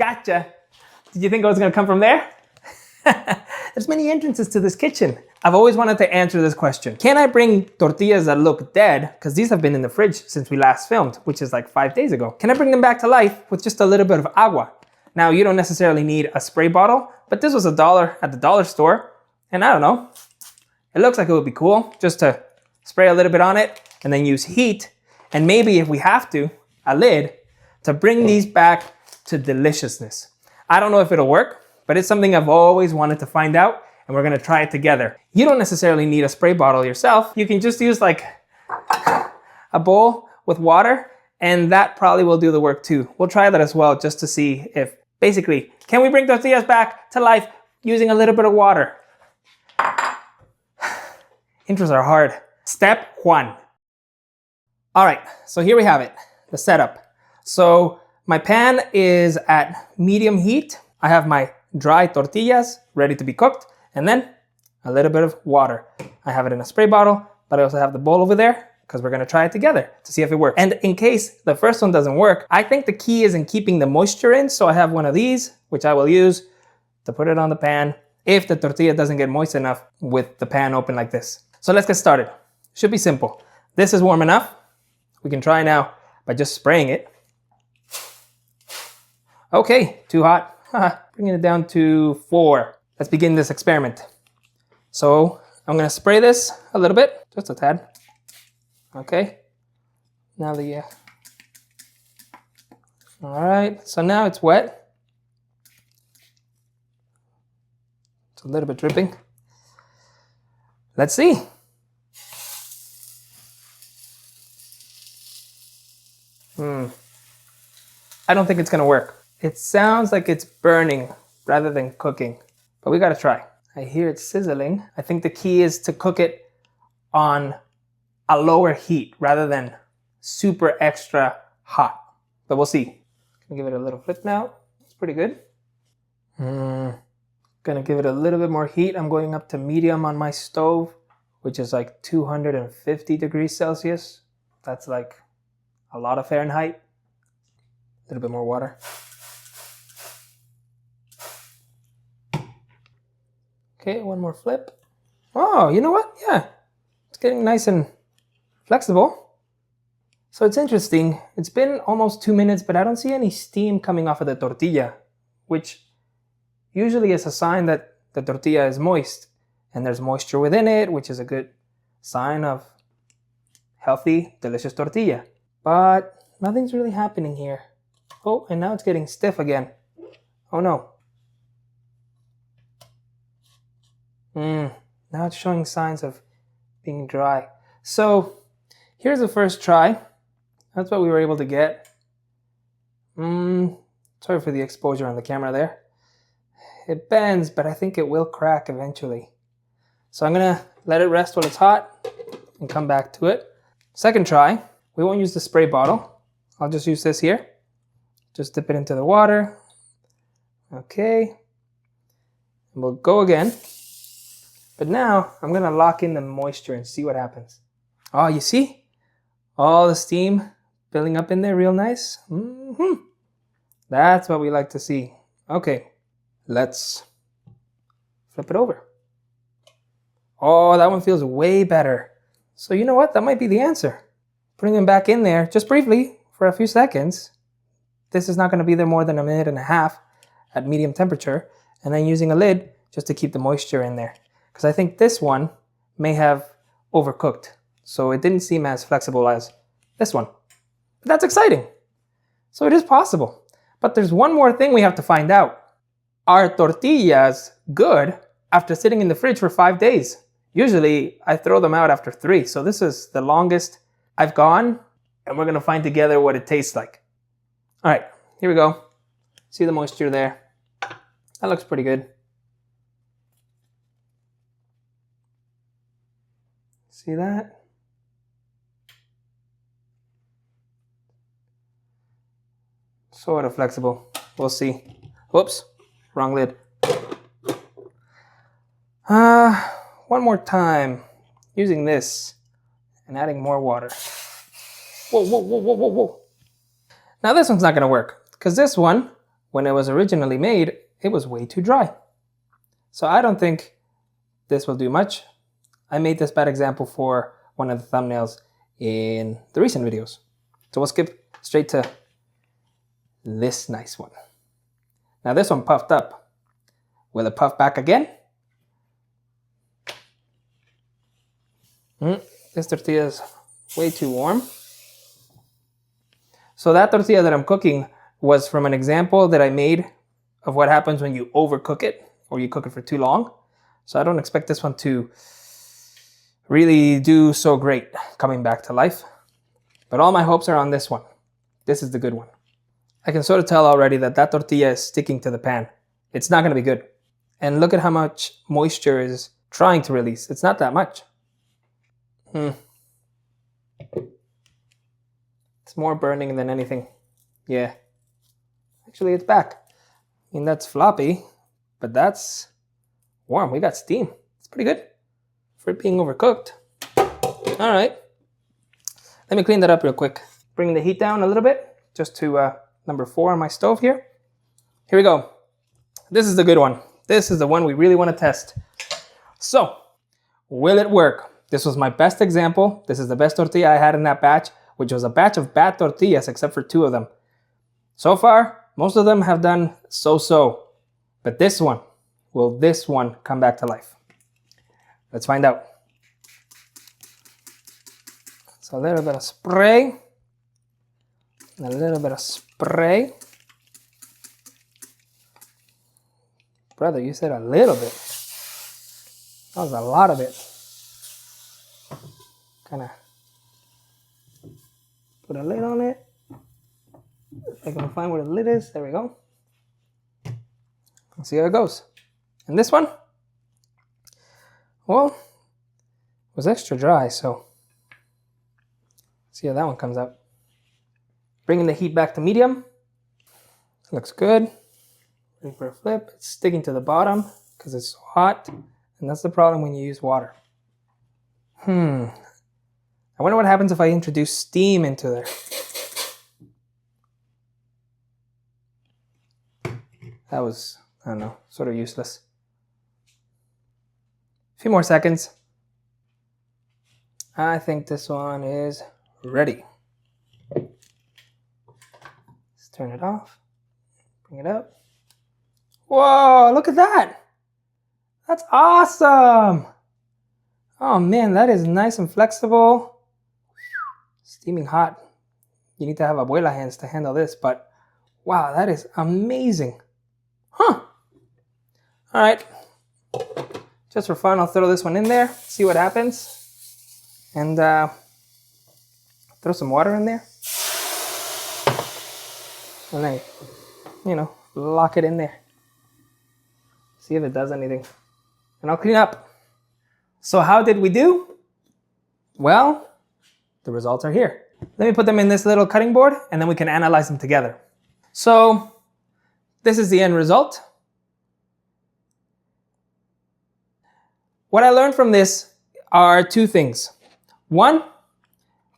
Gotcha. Did you think I was gonna come from there? There's many entrances to this kitchen. I've always wanted to answer this question. Can I bring tortillas that look dead, because these have been in the fridge since we last filmed, which is like 5 days ago. Can I bring them back to life with just a little bit of agua? Now, you don't necessarily need a spray bottle, but this was $1 at the dollar store. And I don't know, it looks like it would be cool just to spray a little bit on it and then use heat. And maybe if we have to, a lid to bring these back to deliciousness. I don't know if it'll work, but it's something I've always wanted to find out, and we're gonna try it together. You don't necessarily need a spray bottle yourself. You can just use like a bowl with water, and that probably will do the work too. We'll try that as well just to see if, basically, can we bring tortillas back to life using a little bit of water? Intros are hard. Step 1. All right, so here we have it, the setup. So my pan is at medium heat. I have my dry tortillas ready to be cooked, and then a little bit of water. I have it in a spray bottle, but I also have the bowl over there because we're gonna try it together to see if it works. And in case the first one doesn't work, I think the key is in keeping the moisture in. So I have one of these, which I will use to put it on the pan if the tortilla doesn't get moist enough with the pan open like this. So let's get started. Should be simple. This is warm enough. We can try now by just spraying it. Okay, too hot. Bringing it down to 4. Let's begin this experiment. So I'm gonna spray this a little bit, just a tad. Okay, now all right, so now it's wet. It's a little bit dripping. Let's see. I don't think it's gonna work. It sounds like it's burning rather than cooking, but we gotta try. I hear it sizzling. I think the key is to cook it on a lower heat rather than super extra hot, but we'll see. Gonna give it a little flip now. It's pretty good. Gonna give it a little bit more heat. I'm going up to medium on my stove, which is like 250 degrees Celsius. That's like a lot of Fahrenheit. A little bit more water. Okay, one more flip. Oh, you know what? Yeah, it's getting nice and flexible. So it's interesting. It's been almost 2 minutes, but I don't see any steam coming off of the tortilla, which usually is a sign that the tortilla is moist and there's moisture within it, which is a good sign of healthy, delicious tortilla. But nothing's really happening here. Oh, and now it's getting stiff again. Oh no. Now it's showing signs of being dry. So here's the first try. That's what we were able to get. Sorry for the exposure on the camera there. It bends, but I think it will crack eventually. So I'm gonna let it rest while it's hot and come back to it. Second try, we won't use the spray bottle. I'll just use this here. Just dip it into the water. Okay. And we'll go again. But now I'm gonna lock in the moisture and see what happens. Oh, you see? All the steam building up in there real nice. That's what we like to see. Okay, let's flip it over. Oh, that one feels way better. So you know what? That might be the answer. Putting them back in there just briefly for a few seconds. This is not gonna be there more than 1.5 minutes at medium temperature. And then using a lid just to keep the moisture in there. Because I think this one may have overcooked. So it didn't seem as flexible as this one. But that's exciting. So it is possible. But there's one more thing we have to find out. Are tortillas good after sitting in the fridge for 5 days? Usually I throw them out after 3. So this is the longest I've gone. And we're gonna find together what it tastes like. All right, here we go. See the moisture there? That looks pretty good. See that? Sort of flexible. We'll see. Whoops, wrong lid. One more time. Using this and adding more water. Whoa, whoa, whoa, whoa, whoa, whoa. Now this one's not gonna work because this one when it was originally made, it was way too dry. So I don't think this will do much. I made this bad example for one of the thumbnails in the recent videos. So we'll skip straight to this nice one. Now this one puffed up. Will it puff back again? This tortilla is way too warm. So that tortilla that I'm cooking was from an example that I made of what happens when you overcook it or you cook it for too long. So I don't expect this one to really do so great coming back to life. But all my hopes are on this one. This is the good one. I can sort of tell already that that tortilla is sticking to the pan. It's not going to be good. And look at how much moisture is trying to release. It's not that much. It's more burning than anything. Yeah. Actually, it's back. I mean, that's floppy, but that's warm. We got steam. It's pretty good for it being overcooked. All right. Let me clean that up real quick. Bring the heat down a little bit, just to number 4 on my stove here. Here we go. This is the good one. This is the one we really want to test. So, will it work? This was my best example. This is the best tortilla I had in that batch, which was a batch of bad tortillas except for 2 of them. So far, most of them have done so-so. But this one, will this one come back to life? Let's find out. So a little bit of spray. A little bit of spray. Brother, you said a little bit. That was a lot of it. Kind of put a lid on it. If I can find where the lid is, there we go. Let's see how it goes. And this one, well, it was extra dry, so see how that one comes out. Bringing the heat back to medium. Looks good. Ready for a flip. It's sticking to the bottom because it's so hot, and that's the problem when you use water. I wonder what happens if I introduce steam into there. That was, I don't know, sort of useless. A few more seconds. I think this one is ready. Let's turn it off. Bring it up. Whoa, look at that. That's awesome. Oh man, that is nice and flexible. Steaming hot. You need to have abuela hands to handle this, but wow, that is amazing. Huh. All right. Just for fun, I'll throw this one in there, see what happens. And throw some water in there. And then, you know, lock it in there. See if it does anything. And I'll clean up. So how did we do? Well, the results are here. Let me put them in this little cutting board and then we can analyze them together. So this is the end result. What I learned from this are 2 things. 1,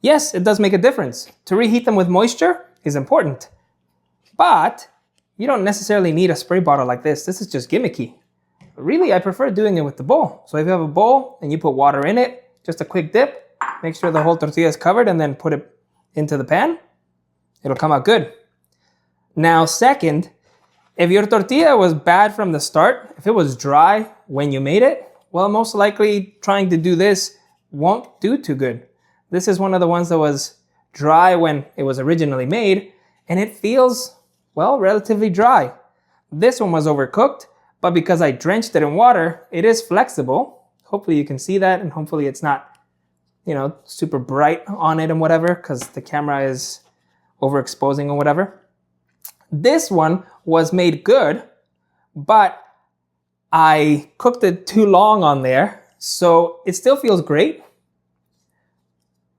yes, it does make a difference. To reheat them with moisture is important, but you don't necessarily need a spray bottle like this. This is just gimmicky. Really, I prefer doing it with the bowl. So if you have a bowl and you put water in it, just a quick dip, make sure the whole tortilla is covered and then put it into the pan. It'll come out good. Now, second, if your tortilla was bad from the start, if it was dry when you made it, well, most likely trying to do this won't do too good. This is one of the ones that was dry when it was originally made, and it feels, well, relatively dry. This one was overcooked, but because I drenched it in water, it is flexible. Hopefully you can see that, and hopefully it's not, you know, super bright on it and whatever, because the camera is overexposing or whatever. This one was made good, but I cooked it too long on there, so it still feels great,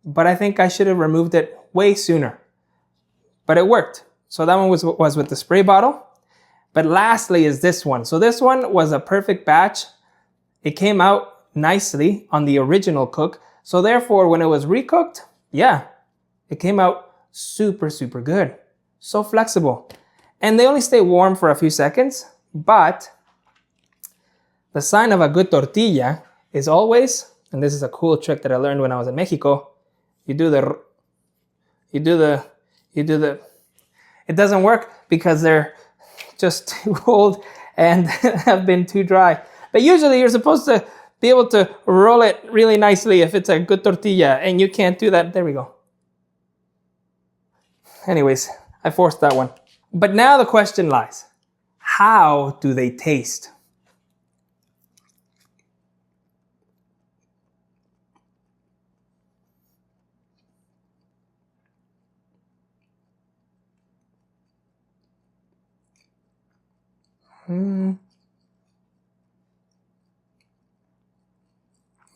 but I think I should have removed it way sooner. But it worked. So that one was with the spray bottle. But lastly is this one. So this one was a perfect batch. It came out nicely on the original cook. So therefore, when it was recooked, yeah, it came out super, super good. So flexible. And they only stay warm for a few seconds, but the sign of a good tortilla is always, and this is a cool trick that I learned when I was in Mexico, it doesn't work because they're just too old and have been too dry. But usually you're supposed to be able to roll it really nicely if it's a good tortilla, and you can't do that. There we go. Anyways, I forced that one. But now the question lies, how do they taste?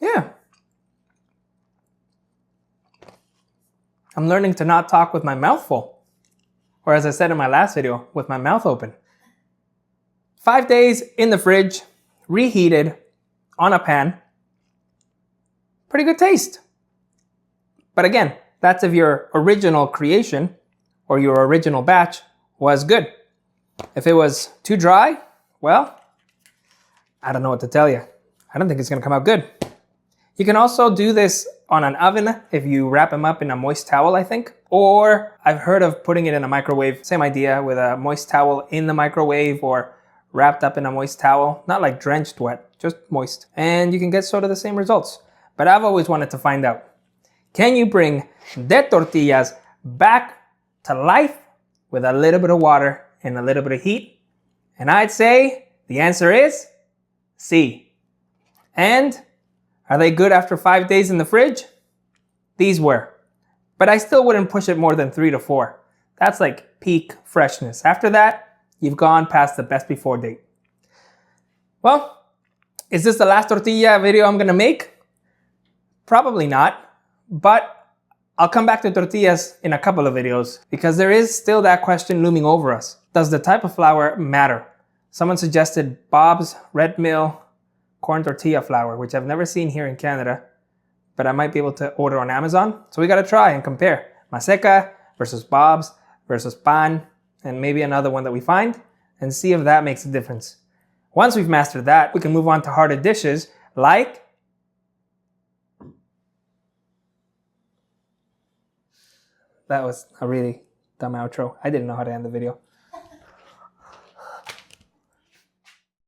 Yeah. I'm learning to not talk with my mouth full. Or as I said in my last video, with my mouth open. 5 days in the fridge, reheated on a pan. Pretty good taste. But again, that's if your original creation or your original batch was good. If it was too dry, well, I don't know what to tell you. I don't think it's gonna come out good. You can also do this on an oven if you wrap them up in a moist towel, I think. Or I've heard of putting it in a microwave. Same idea, with a moist towel in the microwave or wrapped up in a moist towel. Not like drenched wet, just moist. And you can get sort of the same results. But I've always wanted to find out, can you bring the tortillas back to life with a little bit of water and a little bit of heat? And I'd say the answer is C. And are they good after 5 days in the fridge? These were. But I still wouldn't push it more than 3 to 4. That's like peak freshness. After that, you've gone past the best before date. Well, is this the last tortilla video I'm gonna make? Probably not, but I'll come back to tortillas in a couple of videos because there is still that question looming over us. Does the type of flour matter? Someone suggested Bob's Red Mill corn tortilla flour, which I've never seen here in Canada, but I might be able to order on Amazon. So we gotta try and compare Maseca versus Bob's versus Pan, and maybe another one that we find, and see if that makes a difference. Once we've mastered that, we can move on to harder dishes like that was a really dumb outro. I didn't know how to end the video.